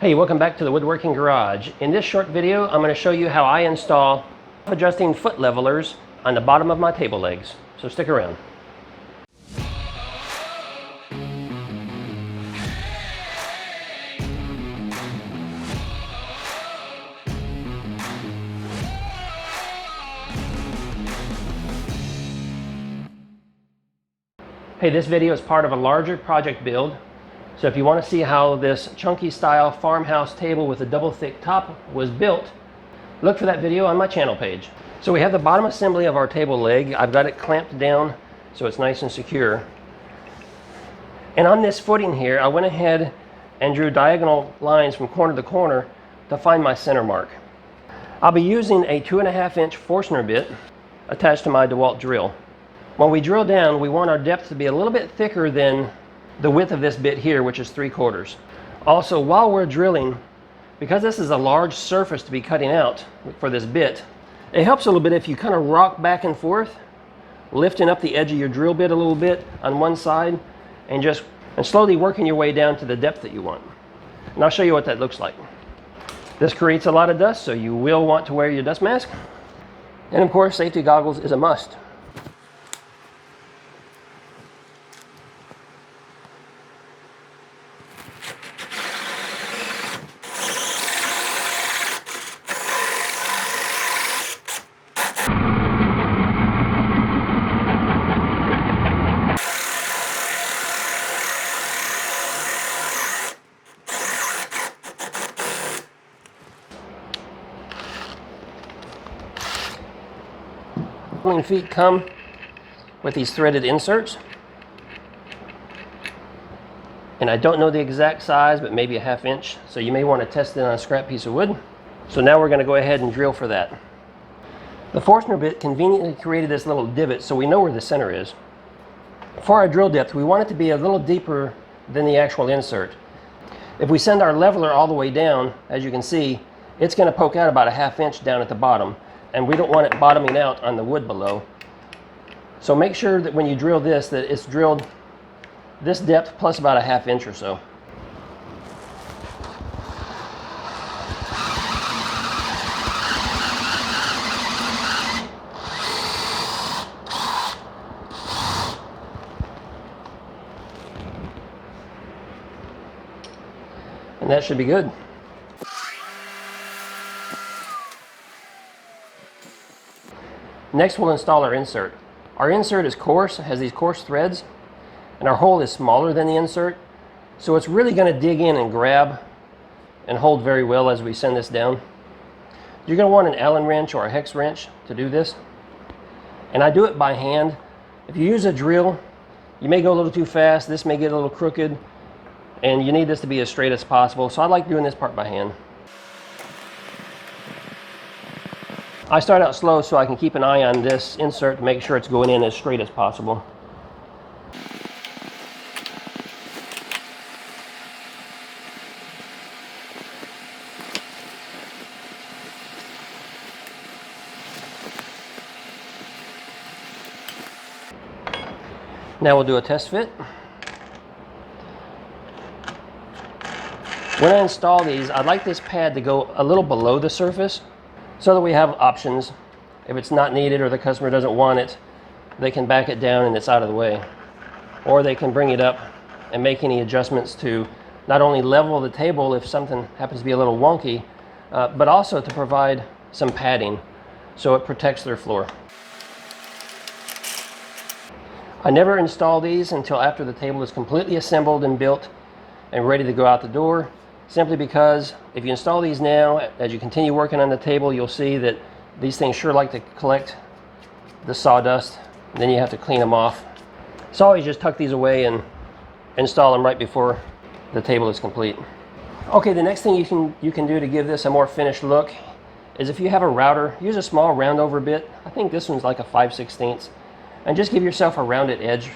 Hey, welcome back to the Woodworking Garage. In this short video, I'm going to show you how I install adjusting foot levelers on the bottom of my table legs. So stick around. Hey, this video is part of a larger project build. So if you want to see how this chunky style farmhouse table with a double thick top was built, look for that video on my channel page. So we have the bottom assembly of our table leg. I've got it clamped down so it's nice and secure. And on this footing here, I went ahead and drew diagonal lines from corner to corner to find my center mark. I'll be using a 2.5-inch Forstner bit attached to my DeWalt drill. When we drill down, we want our depth to be a little bit thicker than the width of this bit here, which is 3/4. Also, while we're drilling, because this is a large surface to be cutting out for this bit, it helps a little bit if you kind of rock back and forth, lifting up the edge of your drill bit a little bit on one side and slowly working your way down to the depth that you want. And I'll show you what that looks like. This creates a lot of dust, so you will want to wear your dust mask. And of course, safety goggles is a must. Feet come with these threaded inserts, and I don't know the exact size, but maybe a 1/2 inch, so you may want to test it on a scrap piece of wood. So now we're going to go ahead and drill for that. The Forstner bit conveniently created this little divot so we know where the center is. For our drill depth, we want it to be a little deeper than the actual insert. If we send our leveler all the way down, as you can see, it's going to poke out about a 1/2 inch down at the bottom, and we don't want it bottoming out on the wood below. So make sure that when you drill this, that it's drilled this depth plus about a 1/2 inch or so. And that should be good. Next, we'll install our insert. Our insert is coarse, has these coarse threads, and our hole is smaller than the insert, so it's really going to dig in and grab and hold very well as we send this down. You're going to want an Allen wrench or a hex wrench to do this, and I do it by hand. If you use a drill, you may go a little too fast, this may get a little crooked, and you need this to be as straight as possible, so I like doing this part by hand. I start out slow so I can keep an eye on this insert to make sure it's going in as straight as possible. Now we'll do a test fit. When I install these, I'd like this pad to go a little below the surface, so that we have options. If it's not needed or the customer doesn't want it, they can back it down and it's out of the way. Or they can bring it up and make any adjustments to not only level the table if something happens to be a little wonky, but also to provide some padding so it protects their floor. I never install these until after the table is completely assembled and built and ready to go out the door. Simply because if you install these now, as you continue working on the table, you'll see that these things sure like to collect the sawdust, and then you have to clean them off. So always just tuck these away and install them right before the table is complete. Okay, the next thing you can do to give this a more finished look is if you have a router, use a small round over bit. I think this one's like a 5/16, and just give yourself a rounded edge.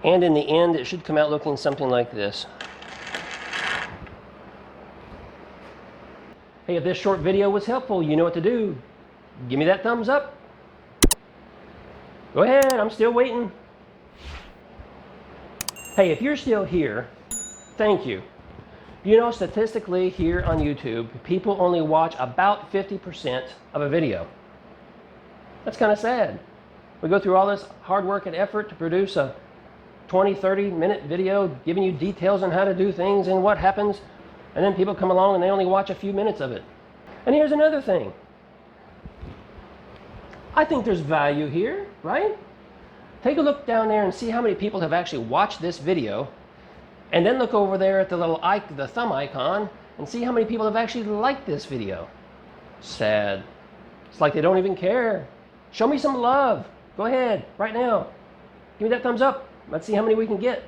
And in the end, it should come out looking something like this. Hey, if this short video was helpful, you know what to do. Give me that thumbs up. Go ahead, I'm still waiting. Hey, if you're still here, thank you. You know, statistically here on YouTube, people only watch about 50% of a video. That's kind of sad. We go through all this hard work and effort to produce a 20, 30-minute video giving you details on how to do things and what happens, and then people come along and they only watch a few minutes of it. And here's another thing. I think there's value here, right? Take a look down there and see how many people have actually watched this video, and then look over there at the little the thumb icon and see how many people have actually liked this video. Sad. It's like they don't even care. Show me some love. Go ahead, right now. Give me that thumbs up. Let's see how many we can get.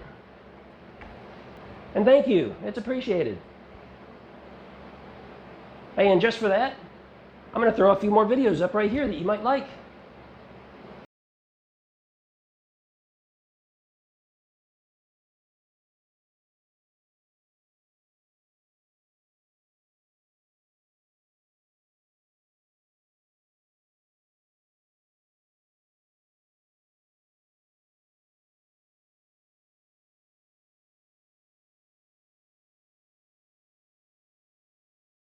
And thank you. It's appreciated. Hey, and just for that, I'm going to throw a few more videos up right here that you might like.